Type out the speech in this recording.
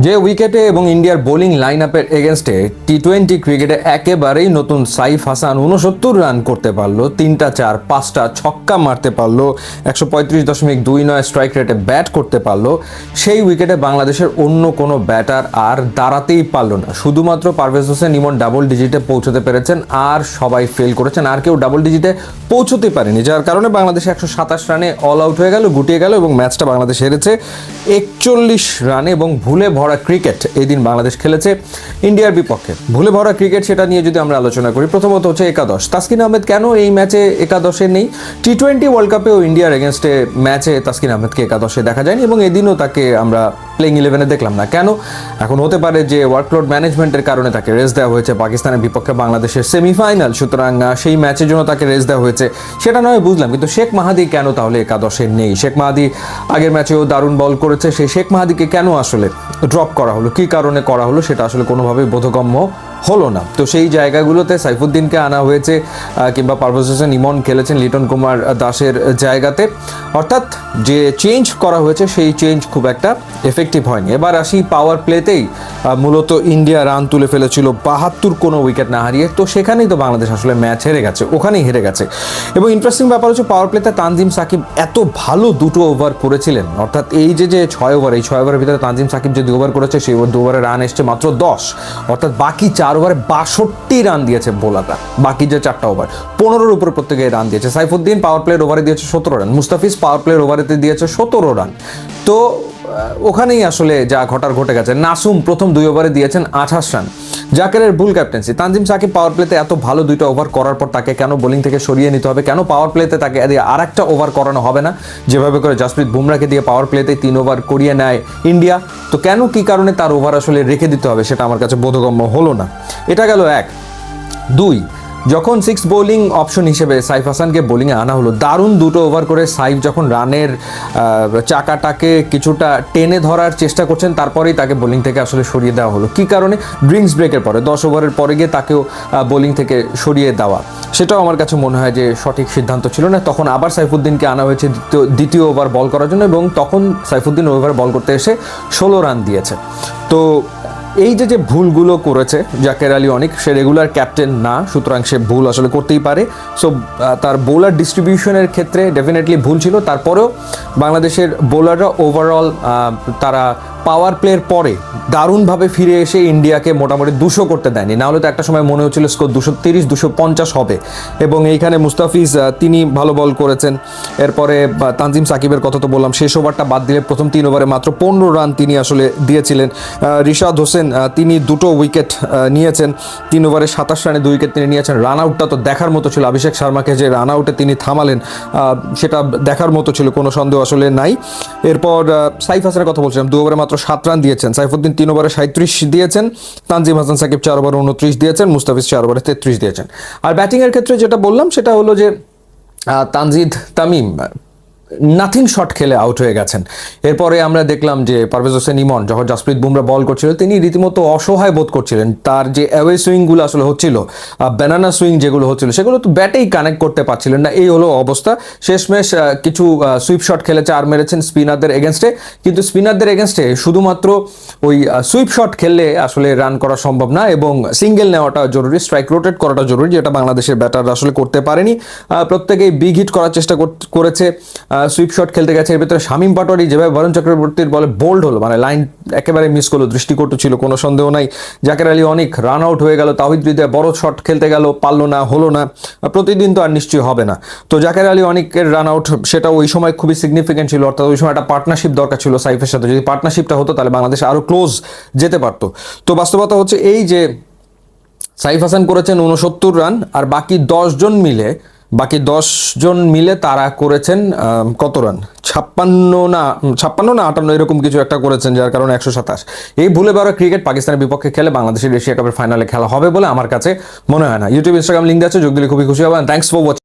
যে উইকেটে এবং ইন্ডিয়ার বোলিং লাইন আপের এগেনস্টে টি-20 ক্রিকেটে একেবারেই নতুন সাইফ হাসান 69 রান করতে পারলো, 3টা 4 5টা ছক্কা মারতে পারলো, 135.29 স্ট্রাইক রেটে ব্যাট করতে পারলো, সেই উইকেটে বাংলাদেশের অন্য কোনো ব্যাটার আর দাঁড়াতেই পারলো না। শুধুমাত্র পারভেজ হোসেন ইমন ডাবল ডিজিটে পৌঁছতে পেরেছেন, আর সবাই ফেল করেছেন, আর কেউ ডাবল ডিজিটে পৌঁছতে পারেনি, যার কারণে বাংলাদেশ 127 রানে অল আউট হয়ে গেল, গুটিয়ে গেল এবং ম্যাচটা বাংলাদেশ হেরেছে 41 রানে। এবং ভুলে ভরা ক্রিকেট এই দিন বাংলাদেশ খেলেছে ইন্ডিয়ার বিপক্ষে। ভুলে ভরা ক্রিকেট সেটা নিয়ে যদি আমরা আলোচনা করি, প্রথমত হচ্ছে একাদশ। তাসকিন আহমেদ কেন এই ম্যাচে একাদশে নেই? টি-20 ওয়ার্ল্ড কাপেও ইন্ডিয়ার এগেনস্টে ম্যাচে তাসকিন আহমেদকে একাদশে দেখা যায়নি এবং এদিনও তাকে আমরা প্লেইং 11-এ দেখলাম না। কেন? এখন হতে পারে যে ওয়ার্কলোড ম্যানেজমেন্টের কারণে তাকে রেস্ট দেওয়া হয়েছে, পাকিস্তানের বিপক্ষে বাংলাদেশের সেমিফাইনাল, সুতরাং সেই ম্যাচের জন্য তাকে রেস্ট দেওয়া হয়েছে, সেটা নয় বুঝলাম, কিন্তু শেখ মাহাদি কেন তাহলে একাদশে নেই? শেখ মাহাদি আগের ম্যাচেও দারুণ বল করেছে, সেই শেখ মাহাদিকে কেন আসলে ড্রপ করা হলো, কী কারণে করা হলো সেটা আসলে কোনোভাবেই বোধগম্য হলো না। তো সেই জায়গাগুলোতে সাইফুদ্দিনকে আনা হয়েছে, কিংবা পারভেজ হোসেন ইমন খেলেছেন লিটন কুমার দাসের জায়গাতে, অর্থাৎ যে চেঞ্জ করা হয়েছে সেই চেঞ্জ খুব একটা এফেক্টিভ হয়নি। এবার আসি পাওয়ার প্লেতেই মূলত ইন্ডিয়া রান তুলে ফেলেছিল 72 কোনো উইকেট না হারিয়ে, তো সেখানেই তো বাংলাদেশ আসলে ম্যাচ হেরে গেছে, ওখানেই হেরে গেছে। এবং ইন্টারেস্টিং ব্যাপার হচ্ছে পাওয়ার প্লেতে তানজিম সাকিব এত ভালো দুটো ওভার করেছিলেন, অর্থাৎ এই যে 6 ওভার, এই 6 ওভারের ভিতরে তানজিম সাকিব যে 2 ওভার করেছে সেই 2 ওভারে রান এসছে মাত্র 10, অর্থাৎ বাকি 4 ওভারে 62 রান দিয়েছে বোলাররা, বাকি যে 4টা ওভার 15-এর উপরে প্রত্যেকে রান দিয়েছে। সাইফুদ্দিন পাওয়ার প্লের ওভারে দিয়েছে 17 রান, মুস্তাফিজ পাওয়ার প্লের ওভারেতে দিয়েছে 17 রান। তো ওখানেই আসলে যা ঘটার ঘটে গেছে। নাসুম প্রথম 2 ওভারে দিয়েছেন 28 রান। জাকেরের ভুল ক্যাপ্টেন্সি। তানজিম সাকিব পাওয়ার প্লেতে এত ভালো 2টা ওভার করার পর তাকে কেন বোলিং থেকে সরিয়ে নিতে হবে? কেন পাওয়ার প্লেতে তাকে আর একটা ওভার করানো হবে না, যেভাবে করে জাসপ্রীত বুমরাকে দিয়ে পাওয়ার প্লেতে 3 ওভার করিয়ে নেয় ইন্ডিয়া? তো কেন, কি কারণে তার ওভার আসলে রেখে দিতে হবে সেটা আমার কাছে বোধগম্য হলো না। এটা গেল 1। 2, যখন 6 বোলিং অপশন হিসেবে সাইফ হাসানকে বোলিংয়ে আনা হলো, দারুণ 2টো ওভার করে সাইফ যখন রানের চাকাটাকে কিছুটা টেনে ধরার চেষ্টা করছেন, তারপরেই তাকে বোলিং থেকে আসলে সরিয়ে দেওয়া হলো। কী কারণে? ড্রিঙ্কস ব্রেকের পরে 10 ওভারের পরে গিয়ে তাকেও বোলিং থেকে সরিয়ে দেওয়া, সেটাও আমার কাছে মনে হয় যে সঠিক সিদ্ধান্ত ছিল না। তখন আবার সাইফুদ্দিনকে আনা হয়েছে দ্বিতীয় ওভার বল করার জন্য, এবং তখন সাইফুদ্দিন ওভার বল করতে এসে 16 রান দিয়েছে। তো এই যে ভুলগুলো করেছে জাকের আলী অনিক, সে রেগুলার ক্যাপ্টেন না, সুতরাং সে ভুল আসলে করতেই পারে। সো তার বোলার ডিস্ট্রিবিউশনের ক্ষেত্রে ডেফিনেটলি ভুল ছিল। তারপরেও বাংলাদেশের বোলাররা ওভারঅল তারা পাওয়ার প্লের পরে দারুণভাবে ফিরে এসে ইন্ডিয়াকে মোটামুটি 200 করতে দেয়নি, নাহলে তো একটা সময় মনে হচ্ছিল স্কোর 230-250 হবে। এবং এইখানে মুস্তাফিজ তিনি ভালো বল করেছেন। এরপরে তানজিম সাকিবের কথা তো বললাম, শেষ ওভারটা বাদ দিলে প্রথম 3 ওভারে মাত্র 15 রান তিনি আসলে দিয়েছিলেন। রিশাদ হোসেন তিনি 2টো উইকেট নিয়েছেন, 3 ওভারে 27 রানে 2 উইকেট তিনি নিয়েছেন। রান আউটটা তো দেখার মতো ছিল, অভিষেক শর্মাকে যে রান আউটে তিনি থামালেন সেটা দেখার মতো ছিল, কোনো সন্দেহ আসলে নাই। এরপর সাইফ হাসানের কথা বলছিলাম, 2 ওভারে মাত্র 7 রান দিয়েছেন। সাইফুদ্দিন 3 ওভারে 37 দিয়েছেন, তানজিম হাসান সাকিব 4 ওভারে 29 দিয়েছেন, মুস্তাফিজ 4 ওভারে 33 দিয়েছেন। আর ব্যাটিংয়ের ক্ষেত্রে যেটা বললাম সেটা হলো যে তানজিদ তামিম নাথিং শট খেলে আউট হয়ে গেছেন। এরপরে আমরা দেখলাম যে পারভেজ হোসেন ইমন যখন জাসপ্রীত বুমরা বল করছিল, তিনি রীতিমতো অসহায় বোধ করছিলেন। তার যে অ্যাওয়ে সুইংগুলো আসলে হচ্ছিল, ব্যানানা সুইং যেগুলো হচ্ছিল, সেগুলো তো ব্যাটেই কানেক্ট করতে পারছিলেন না, এই হলো অবস্থা। শেষমেশ কিছু সুইপ শট খেলেছে আর মেরেছেন স্পিনারদের এগেনস্টে, কিন্তু স্পিনারদের এগেনস্টে শুধুমাত্র ওই সুইপ শট খেললে আসলে রান করা সম্ভব না, এবং সিঙ্গেল নেওয়াটা জরুরি, স্ট্রাইক রোটেট করাটা জরুরি, যেটা বাংলাদেশের ব্যাটাররা আসলে করতে পারেনি। প্রত্যেকেই বিগ হিট করার চেষ্টা করেছে, সুইপ শট খেলতে গেছে। এর ভিতরে শামীম পাটোয়ারি যেভাবে বরুণ চক্রবর্তীর বলে বোল্ড হলো, মানে লাইন একেবারে মিস করলো, দৃষ্টিকটু ছিল, কোনো সন্দেহ নাই। জাকের আলী অনেক রান আউট হয়ে গেল, তাওহিদ হৃদয় বড় শট খেলতে গেল, পারলো না, হলো না। প্রতিদিন তো আর নিশ্চয়ই হবে না। তো জাকের আলী অনেকের রান আউট সেটা ওই সময় খুবই সিগনিফিকেন্ট ছিল, অর্থাৎ ওই সময় একটা পার্টনারশিপ দরকার ছিল সাইফের সাথে। যদি পার্টনারশিপটা হতো তাহলে বাংলাদেশ আরও ক্লোজ যেতে পারতো। তো বাস্তবতা হচ্ছে এই যে সাইফ হাসান করেছেন 69 রান, আর বাকি 10 জন মিলে তারা করেছেন কত রান? 56 না 58 এরকম কিছু একটা করেছেন, যার কারণে 127। এই ভুলে বড় ক্রিকেট পাকিস্তানের বিপক্ষে খেলে বাংলাদেশের এশিয়া কাপের ফাইনালে খেলা হবে বলে আমার কাছে মনে হয় না। ইউটিউব, ইনস্টাগ্রাম লিঙ্ক আছে, যোগ দিলে খুবই খুশি হবেন। Thanks for watching.